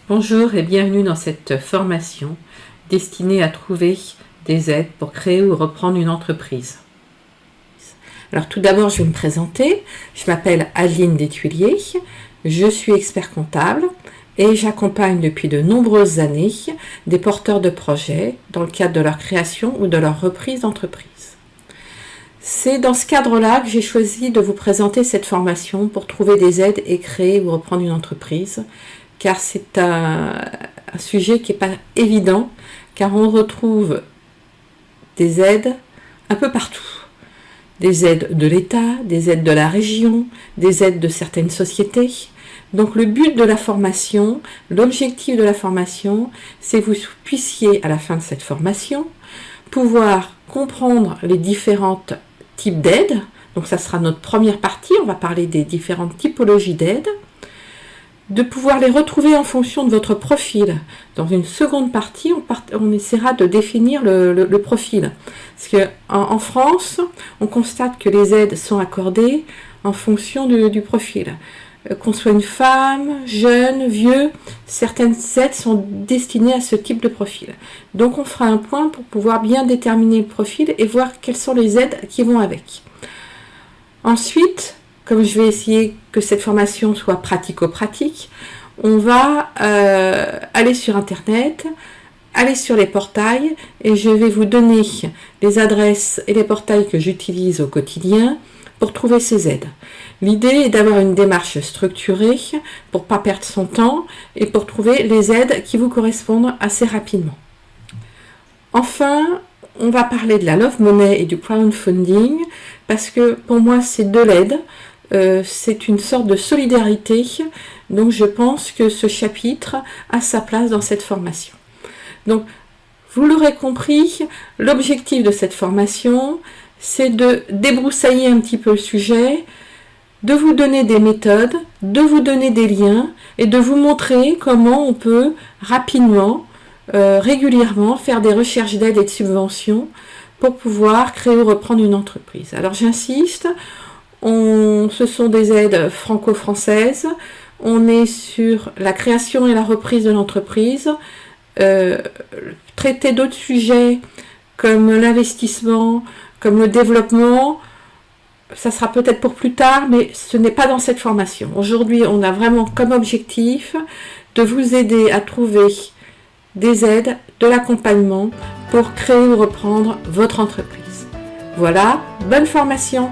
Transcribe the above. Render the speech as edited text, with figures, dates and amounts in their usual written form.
Bonjour et bienvenue dans cette formation destinée à trouver des aides pour créer ou reprendre une entreprise. Alors tout d'abord, je vais me présenter. Je m'appelle Adeline Détuilier, je suis expert comptable et j'accompagne depuis de nombreuses années des porteurs de projets dans le cadre de leur création ou de leur reprise d'entreprise. C'est dans ce cadre-là que j'ai choisi de vous présenter cette formation pour trouver des aides et créer ou reprendre une entreprise, car c'est un sujet qui n'est pas évident, car on retrouve des aides un peu partout. Des aides de l'État, des aides de la région, des aides de certaines sociétés. Donc le but de la formation, l'objectif de la formation, c'est que vous puissiez, à la fin de cette formation, pouvoir comprendre les différentes types d'aides. Donc ça sera notre première partie, on va parler des différentes typologies d'aides, de pouvoir les retrouver en fonction de votre profil. Dans une seconde partie, on essaiera de définir le profil. Parce qu'en France, on constate que les aides sont accordées en fonction du profil. Qu'on soit une femme, jeune, vieux, certaines aides sont destinées à ce type de profil. Donc on fera un point pour pouvoir bien déterminer le profil et voir quelles sont les aides qui vont avec. Ensuite, comme je vais essayer que cette formation soit pratico-pratique, on va aller sur Internet, aller sur les portails et je vais vous donner les adresses et les portails que j'utilise au quotidien pour trouver ces aides. L'idée est d'avoir une démarche structurée pour ne pas perdre son temps et pour trouver les aides qui vous correspondent assez rapidement. Enfin, on va parler de la Love Money et du crowdfunding parce que pour moi c'est de l'aide. C'est une sorte de solidarité, donc je pense que ce chapitre a sa place dans cette formation. Donc, vous l'aurez compris, l'objectif de cette formation, c'est de débroussailler un petit peu le sujet, de vous donner des méthodes, de vous donner des liens et de vous montrer comment on peut rapidement, régulièrement faire des recherches d'aide et de subventions pour pouvoir créer ou reprendre une entreprise. Alors j'insiste, ce sont des aides franco-françaises, on est sur la création et la reprise de l'entreprise, traiter d'autres sujets comme l'investissement, comme le développement, ça sera peut-être pour plus tard, mais ce n'est pas dans cette formation. Aujourd'hui, on a vraiment comme objectif de vous aider à trouver des aides, de l'accompagnement pour créer ou reprendre votre entreprise. Voilà, bonne formation!